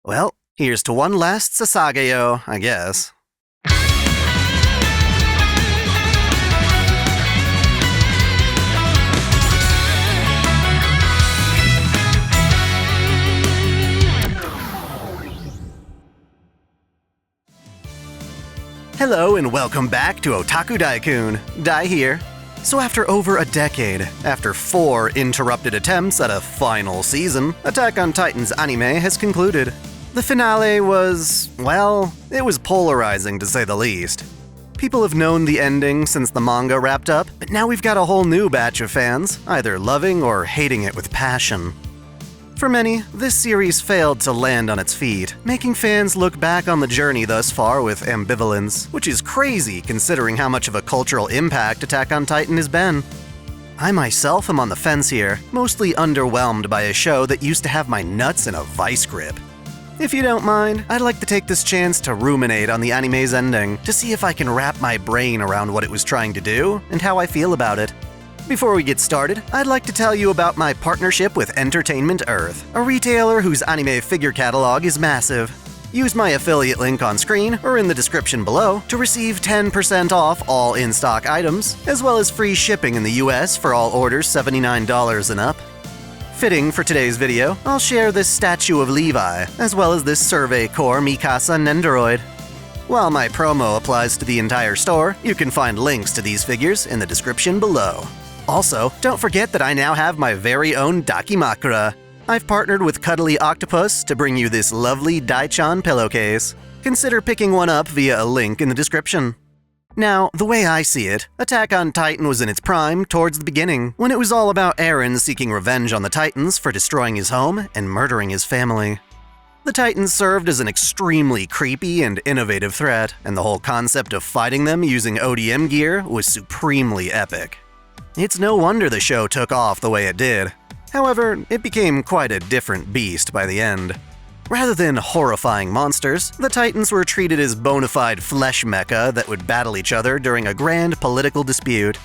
Well, here's to one last Sasageyo, I guess. Hello and welcome back to OtakuDaiKun. Dai here. So after over a decade, after 4 interrupted attempts at a final season, Attack on Titan's anime has concluded. The finale was, well, it was polarizing to say the least. People have known the ending since the manga wrapped up, but now we've got a whole new batch of fans, either loving or hating it with passion. For many, this series failed to land on its feet, making fans look back on the journey thus far with ambivalence, which is crazy considering how much of a cultural impact Attack on Titan has been. I myself am on the fence here, mostly underwhelmed by a show that used to have my nuts in a vice grip. If you don't mind, I'd like to take this chance to ruminate on the anime's ending, to see if I can wrap my brain around what it was trying to do and how I feel about it. Before we get started, I'd like to tell you about my partnership with Entertainment Earth, a retailer whose anime figure catalog is massive. Use my affiliate link on screen or in the description below to receive 10% off all in-stock items, as well as free shipping in the US for all orders $79 and up. Fitting for today's video, I'll share this statue of Levi, as well as this Survey Corps Mikasa Nendoroid. While my promo applies to the entire store, you can find links to these figures in the description below. Also, don't forget that I now have my very own Dakimakura. I've partnered with Cuddly Octopus to bring you this lovely Dai-chan pillowcase. Consider picking one up via a link in the description. Now, the way I see it, Attack on Titan was in its prime towards the beginning, when it was all about Eren seeking revenge on the Titans for destroying his home and murdering his family. The Titans served as an extremely creepy and innovative threat, and the whole concept of fighting them using ODM gear was supremely epic. It's no wonder the show took off the way it did. However, it became quite a different beast by the end. Rather than horrifying monsters, the Titans were treated as bona fide flesh mecha that would battle each other during a grand political dispute.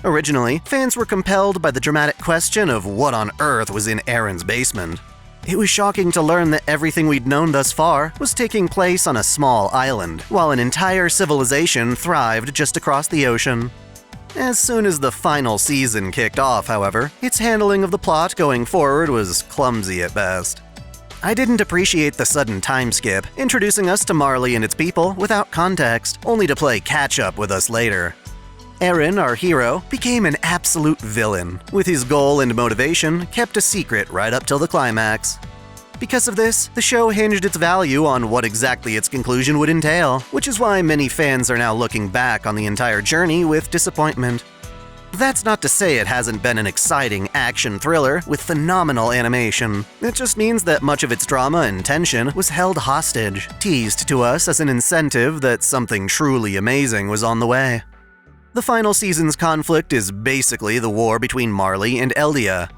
Originally, fans were compelled by the dramatic question of what on earth was in Eren's basement. It was shocking to learn that everything we'd known thus far was taking place on a small island, while an entire civilization thrived just across the ocean. As soon as the final season kicked off, however, its handling of the plot going forward was clumsy at best. I didn't appreciate the sudden time skip, introducing us to Marley and its people without context, only to play catch-up with us later. Eren, our hero, became an absolute villain, with his goal and motivation kept a secret right up till the climax. Because of this, the show hinged its value on what exactly its conclusion would entail, which is why many fans are now looking back on the entire journey with disappointment. That's not to say it hasn't been an exciting action thriller with phenomenal animation. It just means that much of its drama and tension was held hostage, teased to us as an incentive that something truly amazing was on the way. The final season's conflict is basically the war between Marley and Eldia.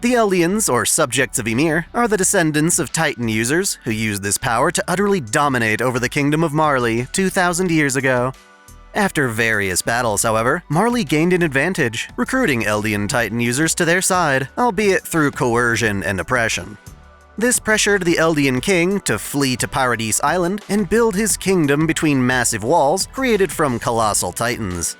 The Eldians, or subjects of Ymir, are the descendants of Titan users who used this power to utterly dominate over the kingdom of Marley 2,000 years ago. After various battles, however, Marley gained an advantage, recruiting Eldian Titan users to their side, albeit through coercion and oppression. This pressured the Eldian king to flee to Paradise Island and build his kingdom between massive walls created from colossal titans.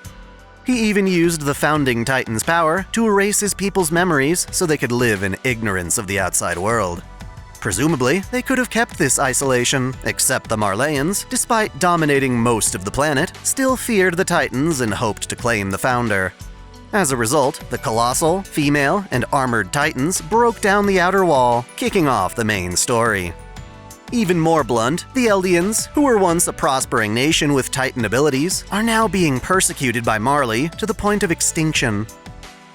He even used the founding Titan's power to erase his people's memories so they could live in ignorance of the outside world. Presumably, they could have kept this isolation, except the Marleyans, despite dominating most of the planet, still feared the Titans and hoped to claim the founder. As a result, the colossal, female, and armored Titans broke down the outer wall, kicking off the main story. Even more blunt, the Eldians, who were once a prospering nation with Titan abilities, are now being persecuted by Marley to the point of extinction.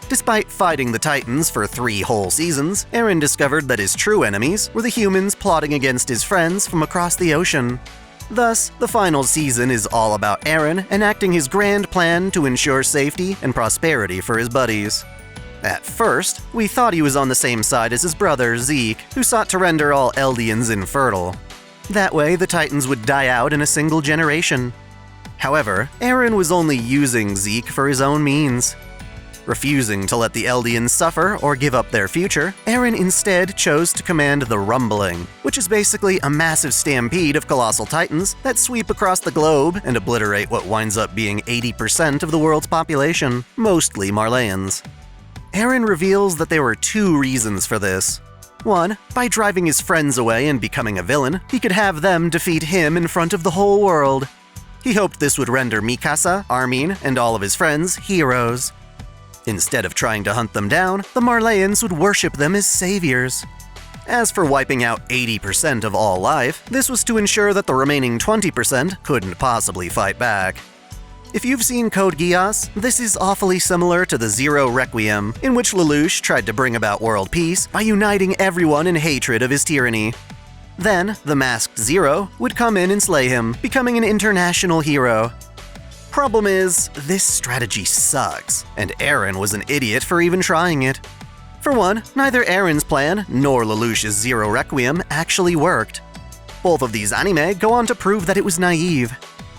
Despite fighting the Titans for 3 whole seasons, Eren discovered that his true enemies were the humans plotting against his friends from across the ocean. Thus, the final season is all about Eren enacting his grand plan to ensure safety and prosperity for his buddies. At first, we thought he was on the same side as his brother, Zeke, who sought to render all Eldians infertile. That way, the Titans would die out in a single generation. However, Eren was only using Zeke for his own means. Refusing to let the Eldians suffer or give up their future, Eren instead chose to command the Rumbling, which is basically a massive stampede of colossal titans that sweep across the globe and obliterate what winds up being 80% of the world's population, mostly Marleyans. Eren reveals that there were two reasons for this. One, by driving his friends away and becoming a villain, he could have them defeat him in front of the whole world. He hoped this would render Mikasa, Armin, and all of his friends heroes. Instead of trying to hunt them down, the Marleyans would worship them as saviors. As for wiping out 80% of all life, this was to ensure that the remaining 20% couldn't possibly fight back. If you've seen Code Geass, this is awfully similar to the Zero Requiem, in which Lelouch tried to bring about world peace by uniting everyone in hatred of his tyranny. Then, the masked Zero would come in and slay him, becoming an international hero. Problem is, this strategy sucks, and Eren was an idiot for even trying it. For one, neither Eren's plan nor Lelouch's Zero Requiem actually worked. Both of these anime go on to prove that it was naive.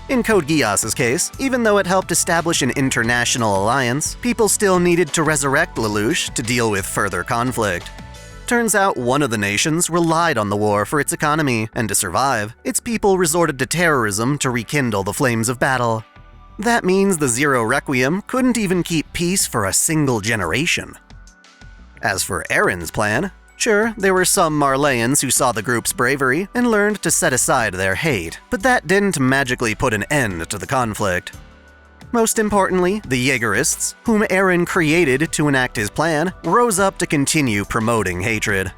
In Code Geass's case, even though it helped establish an international alliance, people still needed to resurrect Lelouch to deal with further conflict. Turns out one of the nations relied on the war for its economy, and to survive, its people resorted to terrorism to rekindle the flames of battle. That means the Zero Requiem couldn't even keep peace for a single generation. As for Eren's plan, sure, there were some Marleyans who saw the group's bravery and learned to set aside their hate, but that didn't magically put an end to the conflict. Most importantly, the Jaegerists, whom Eren created to enact his plan, rose up to continue promoting hatred.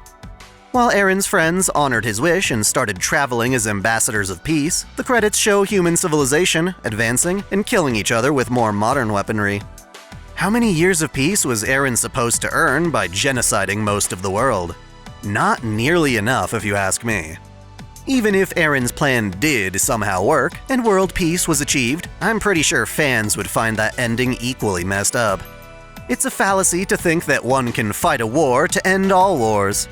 While Eren's friends honored his wish and started traveling as ambassadors of peace, the credits show human civilization advancing and killing each other with more modern weaponry. How many years of peace was Eren supposed to earn by genociding most of the world? Not nearly enough, if you ask me. Even if Eren's plan did somehow work and world peace was achieved, I'm pretty sure fans would find that ending equally messed up. It's a fallacy to think that one can fight a war to end all wars.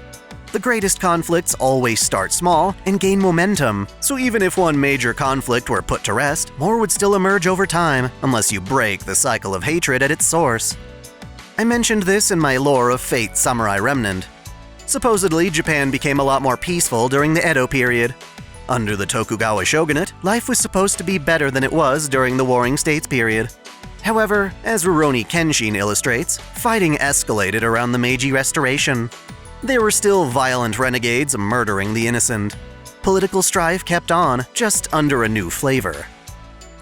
The greatest conflicts always start small and gain momentum, so even if one major conflict were put to rest, more would still emerge over time, unless you break the cycle of hatred at its source. I mentioned this in my Lore of Fate Samurai Remnant. Supposedly, Japan became a lot more peaceful during the Edo period. Under the Tokugawa shogunate, life was supposed to be better than it was during the Warring States period. However, as Rurouni Kenshin illustrates, fighting escalated around the Meiji Restoration. There were still violent renegades murdering the innocent. Political strife kept on, just under a new flavor.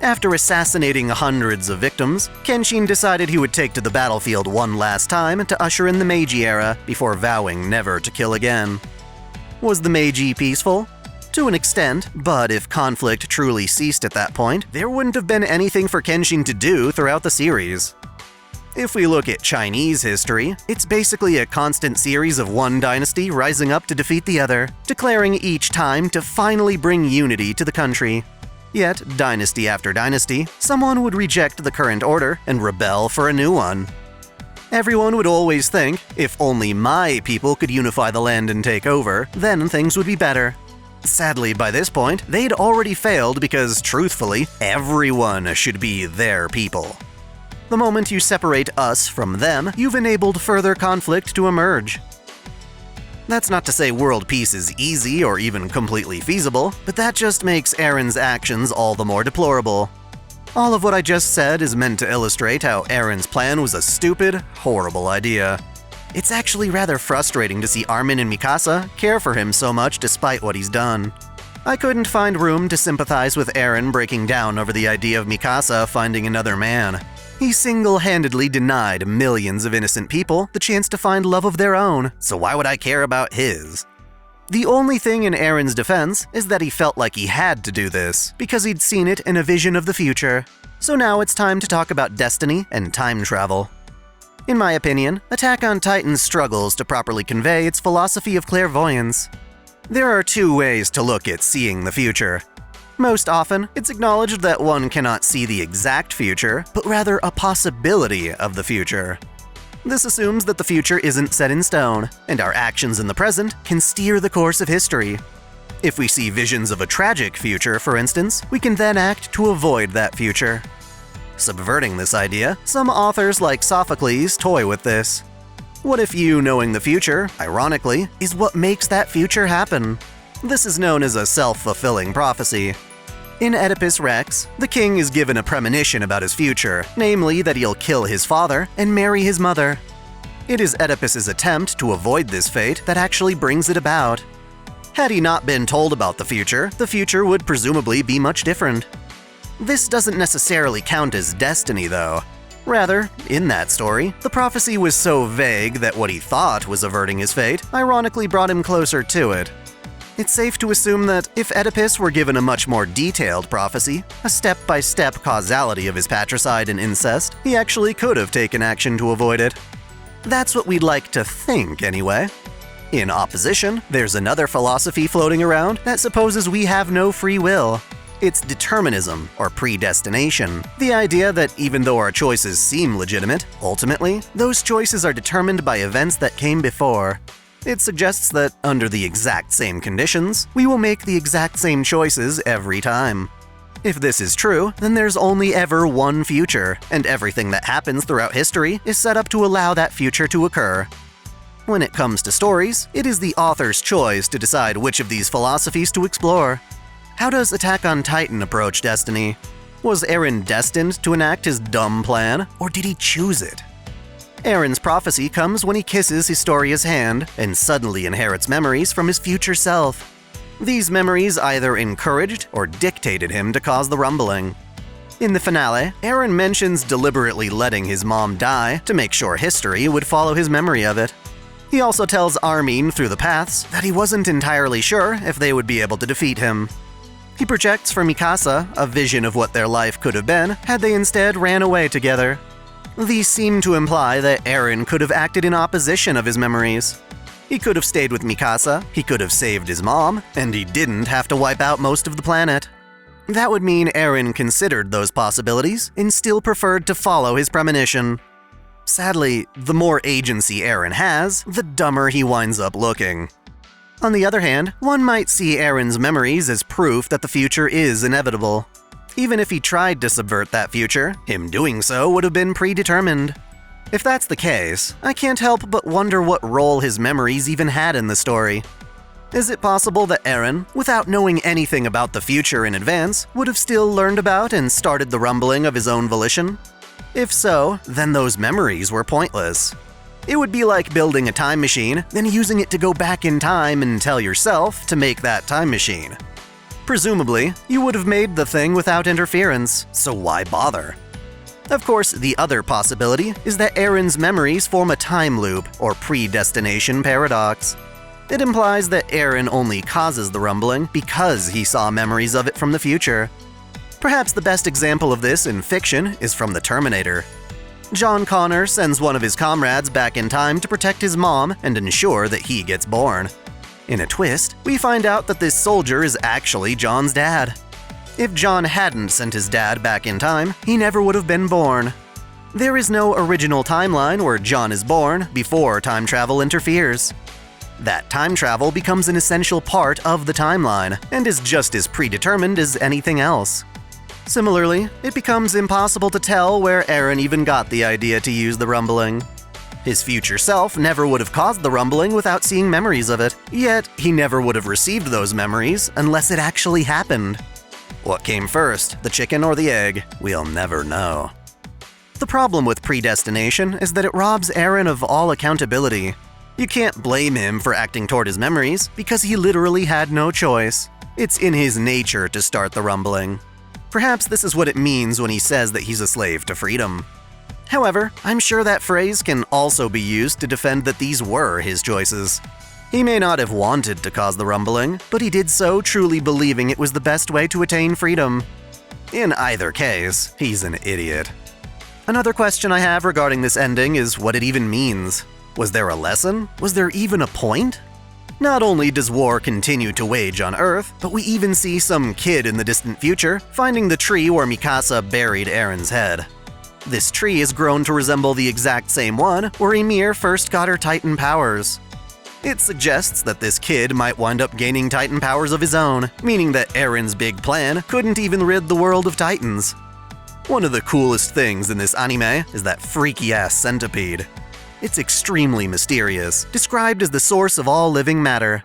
After assassinating hundreds of victims, Kenshin decided he would take to the battlefield one last time to usher in the Meiji era before vowing never to kill again. Was the Meiji peaceful? To an extent, but if conflict truly ceased at that point, there wouldn't have been anything for Kenshin to do throughout the series. If we look at Chinese history, it's basically a constant series of one dynasty rising up to defeat the other, declaring each time to finally bring unity to the country. Yet, dynasty after dynasty, someone would reject the current order and rebel for a new one. Everyone would always think, if only my people could unify the land and take over, then things would be better. Sadly, by this point, they'd already failed because, truthfully, everyone should be their people. The moment you separate us from them, you've enabled further conflict to emerge. That's not to say world peace is easy or even completely feasible, but that just makes Eren's actions all the more deplorable. All of what I just said is meant to illustrate how Eren's plan was a stupid, horrible idea. It's actually rather frustrating to see Armin and Mikasa care for him so much despite what he's done. I couldn't find room to sympathize with Eren breaking down over the idea of Mikasa finding another man. He single-handedly denied millions of innocent people the chance to find love of their own, so why would I care about his? The only thing in Eren's defense is that he felt like he had to do this, because he'd seen it in a vision of the future. So now it's time to talk about destiny and time travel. In my opinion, Attack on Titan struggles to properly convey its philosophy of clairvoyance. There are two ways to look at seeing the future. Most often, it's acknowledged that one cannot see the exact future, but rather a possibility of the future. This assumes that the future isn't set in stone, and our actions in the present can steer the course of history. If we see visions of a tragic future, for instance, we can then act to avoid that future. Subverting this idea, some authors like Sophocles toy with this. What if you knowing the future, ironically, is what makes that future happen? This is known as a self-fulfilling prophecy. In Oedipus Rex, the king is given a premonition about his future, namely that he'll kill his father and marry his mother. It is Oedipus's attempt to avoid this fate that actually brings it about. Had he not been told about the future would presumably be much different. This doesn't necessarily count as destiny, though. Rather, in that story, the prophecy was so vague that what he thought was averting his fate ironically brought him closer to it. It's safe to assume that if Oedipus were given a much more detailed prophecy, a step-by-step causality of his patricide and incest, he actually could have taken action to avoid it. That's what we'd like to think, anyway. In opposition, there's another philosophy floating around that supposes we have no free will. It's determinism, or predestination, the idea that even though our choices seem legitimate, ultimately, those choices are determined by events that came before. It suggests that, under the exact same conditions, we will make the exact same choices every time. If this is true, then there's only ever one future, and everything that happens throughout history is set up to allow that future to occur. When it comes to stories, it is the author's choice to decide which of these philosophies to explore. How does Attack on Titan approach destiny? Was Eren destined to enact his dumb plan, or did he choose it? Eren's prophecy comes when he kisses Historia's hand and suddenly inherits memories from his future self. These memories either encouraged or dictated him to cause the rumbling. In the finale, Eren mentions deliberately letting his mom die to make sure history would follow his memory of it. He also tells Armin through the paths that he wasn't entirely sure if they would be able to defeat him. He projects for Mikasa a vision of what their life could have been had they instead ran away together. These seem to imply that Eren could have acted in opposition of his memories. He could have stayed with Mikasa, he could have saved his mom, and he didn't have to wipe out most of the planet. That would mean Eren considered those possibilities and still preferred to follow his premonition. Sadly, the more agency Eren has, the dumber he winds up looking. On the other hand, one might see Eren's memories as proof that the future is inevitable. Even if he tried to subvert that future, him doing so would have been predetermined. If that's the case, I can't help but wonder what role his memories even had in the story. Is it possible that Eren, without knowing anything about the future in advance, would have still learned about and started the rumbling of his own volition? If so, then those memories were pointless. It would be like building a time machine, then using it to go back in time and tell yourself to make that time machine. Presumably, you would have made the thing without interference, so why bother? Of course, the other possibility is that Eren's memories form a time loop, or predestination paradox. It implies that Eren only causes the rumbling because he saw memories of it from the future. Perhaps the best example of this in fiction is from The Terminator. John Connor sends one of his comrades back in time to protect his mom and ensure that he gets born. In a twist, we find out that this soldier is actually John's dad. If John hadn't sent his dad back in time, he never would have been born. There is no original timeline where John is born before time travel interferes. That time travel becomes an essential part of the timeline and is just as predetermined as anything else. Similarly, it becomes impossible to tell where Eren even got the idea to use the rumbling. His future self never would have caused the rumbling without seeing memories of it, yet he never would have received those memories unless it actually happened. What came first, the chicken or the egg? We'll never know. The problem with predestination is that it robs Eren of all accountability. You can't blame him for acting toward his memories because he literally had no choice. It's in his nature to start the rumbling. Perhaps this is what it means when he says that he's a slave to freedom. However, I'm sure that phrase can also be used to defend that these were his choices. He may not have wanted to cause the rumbling, but he did so truly believing it was the best way to attain freedom. In either case, he's an idiot. Another question I have regarding this ending is what it even means. Was there a lesson? Was there even a point? Not only does war continue to wage on Earth, but we even see some kid in the distant future finding the tree where Mikasa buried Eren's head. This tree is grown to resemble the exact same one where Ymir first got her Titan powers. It suggests that this kid might wind up gaining Titan powers of his own, meaning that Eren's big plan couldn't even rid the world of Titans. One of the coolest things in this anime is that freaky-ass centipede. It's extremely mysterious, described as the source of all living matter.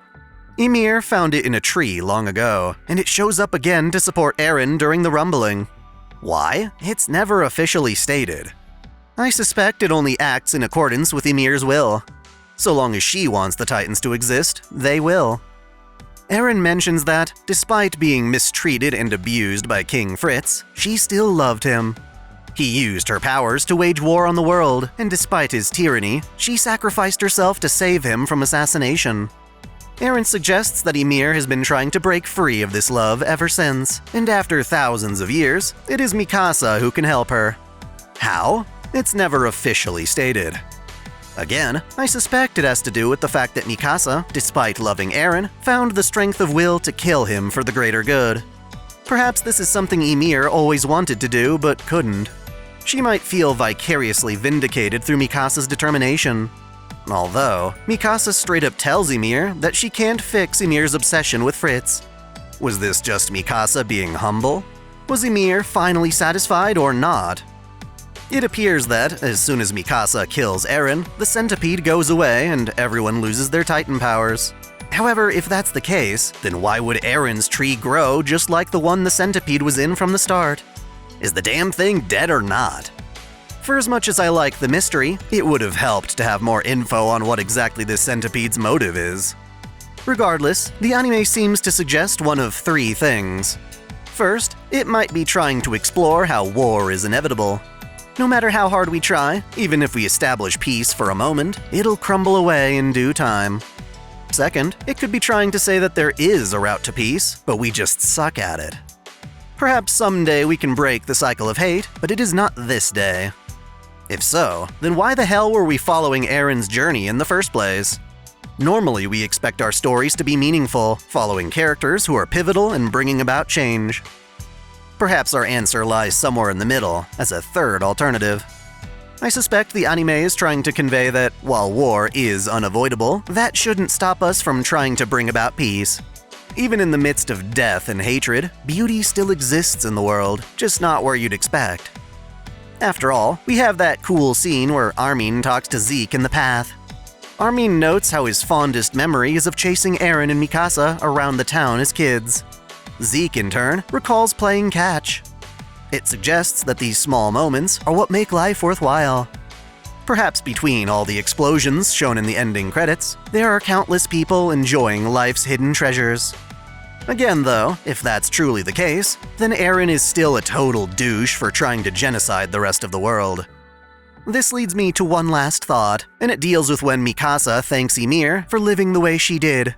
Ymir found it in a tree long ago, and it shows up again to support Eren during the rumbling. Why? It's never officially stated. I suspect it only acts in accordance with Ymir's will. So long as she wants the Titans to exist, they will. Eren mentions that, despite being mistreated and abused by King Fritz, she still loved him. He used her powers to wage war on the world, and despite his tyranny, she sacrificed herself to save him from assassination. Eren suggests that Ymir has been trying to break free of this love ever since, and after thousands of years, it is Mikasa who can help her. How? It's never officially stated. Again, I suspect it has to do with the fact that Mikasa, despite loving Eren, found the strength of will to kill him for the greater good. Perhaps this is something Ymir always wanted to do but couldn't. She might feel vicariously vindicated through Mikasa's determination. Although, Mikasa straight up tells Ymir that she can't fix Ymir's obsession with Fritz. Was this just Mikasa being humble? Was Ymir finally satisfied or not? It appears that, as soon as Mikasa kills Eren, the centipede goes away and everyone loses their Titan powers. However, if that's the case, then why would Eren's tree grow just like the one the centipede was in from the start? Is the damn thing dead or not? For as much as I like the mystery, it would have helped to have more info on what exactly this centipede's motive is. Regardless, the anime seems to suggest one of three things. First, it might be trying to explore how war is inevitable. No matter how hard we try, even if we establish peace for a moment, it'll crumble away in due time. Second, it could be trying to say that there is a route to peace, but we just suck at it. Perhaps someday we can break the cycle of hate, but it is not this day. If so, then why the hell were we following Eren's journey in the first place? Normally we expect our stories to be meaningful, following characters who are pivotal in bringing about change. Perhaps our answer lies somewhere in the middle, as a third alternative. I suspect the anime is trying to convey that, while war is unavoidable, that shouldn't stop us from trying to bring about peace. Even in the midst of death and hatred, beauty still exists in the world, just not where you'd expect. After all, we have that cool scene where Armin talks to Zeke in the path. Armin notes how his fondest memory is of chasing Eren and Mikasa around the town as kids. Zeke, in turn, recalls playing catch. It suggests that these small moments are what make life worthwhile. Perhaps between all the explosions shown in the ending credits, there are countless people enjoying life's hidden treasures. Again though, if that's truly the case, then Eren is still a total douche for trying to genocide the rest of the world. This leads me to one last thought, and it deals with when Mikasa thanks Ymir for living the way she did.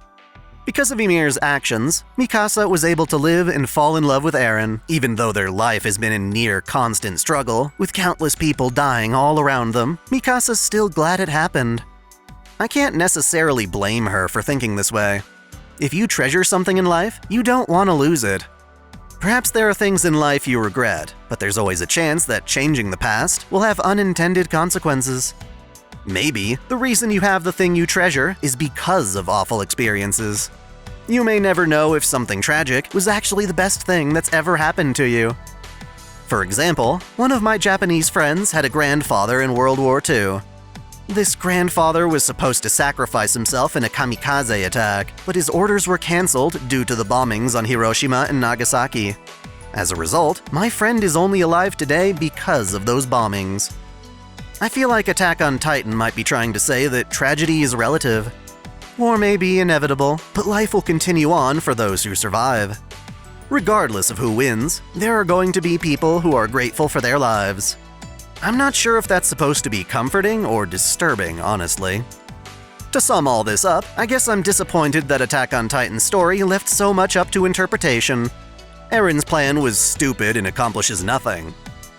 Because of Ymir's actions, Mikasa was able to live and fall in love with Eren, even though their life has been in near constant struggle, with countless people dying all around them. Mikasa's still glad it happened. I can't necessarily blame her for thinking this way. If you treasure something in life, you don't want to lose it. Perhaps there are things in life you regret, but there's always a chance that changing the past will have unintended consequences. Maybe the reason you have the thing you treasure is because of awful experiences. You may never know if something tragic was actually the best thing that's ever happened to you. For example, one of my Japanese friends had a grandfather in World War II. This grandfather was supposed to sacrifice himself in a kamikaze attack, but his orders were cancelled due to the bombings on Hiroshima and Nagasaki. As a result, my friend is only alive today because of those bombings. I feel like Attack on Titan might be trying to say that tragedy is relative. War may be inevitable, but life will continue on for those who survive. Regardless of who wins, there are going to be people who are grateful for their lives. I'm not sure if that's supposed to be comforting or disturbing, honestly. To sum all this up, I guess I'm disappointed that Attack on Titan's story left so much up to interpretation. Eren's plan was stupid and accomplishes nothing.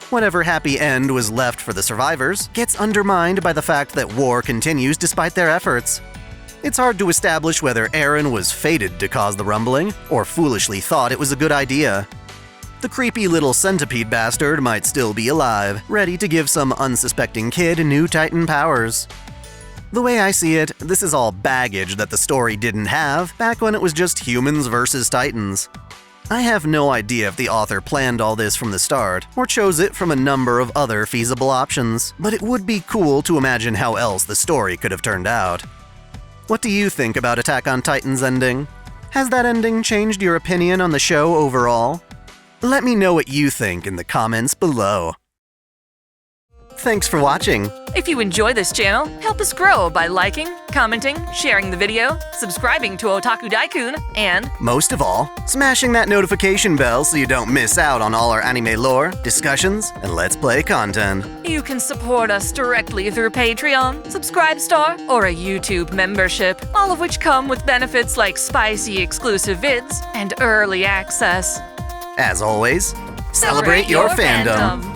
Whatever happy end was left for the survivors gets undermined by the fact that war continues despite their efforts. It's hard to establish whether Eren was fated to cause the rumbling, or foolishly thought it was a good idea. The creepy little centipede bastard might still be alive, ready to give some unsuspecting kid new Titan powers. The way I see it, this is all baggage that the story didn't have back when it was just humans versus Titans. I have no idea if the author planned all this from the start, or chose it from a number of other feasible options, but it would be cool to imagine how else the story could have turned out. What do you think about Attack on Titan's ending? Has that ending changed your opinion on the show overall? Let me know what you think in the comments below. Thanks for watching! If you enjoy this channel, help us grow by liking, commenting, sharing the video, subscribing to OtakuDaiKun, and most of all, smashing that notification bell so you don't miss out on all our anime lore, discussions, and Let's Play content. You can support us directly through Patreon, Subscribestar, or a YouTube membership, all of which come with benefits like spicy exclusive vids and early access. As always, celebrate your fandom!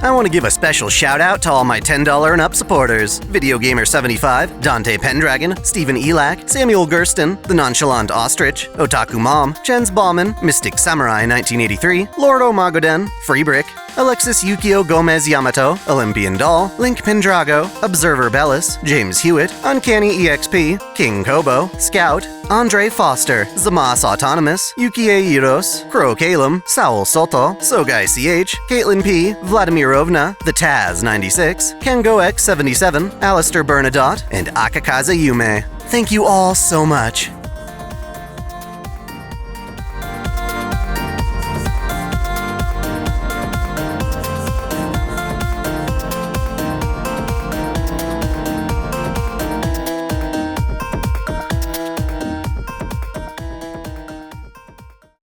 I want to give a special shout out to all my $10 and up supporters: Video Gamer 75, Dante Pendragon, Stephen Elak, Samuel Gersten, The Nonchalant Ostrich, Otaku Mom, Jens Bauman, Mystic Samurai 1983, Lord Omagoden, Freebrick, Alexis Yukio Gomez Yamato, Olympian Doll, Link Pendrago, Observer Bellis, James Hewitt, Uncanny EXP, King Kobo, Scout, Andre Foster, Zamas Autonomous, Yukie Iros, Crow Kalem, Saul Soto, Sogai CH, Caitlin P, Vladimirovna, The Taz 96, Kengo X 77, Alistair Bernadotte, and Akakaze Yume. Thank you all so much.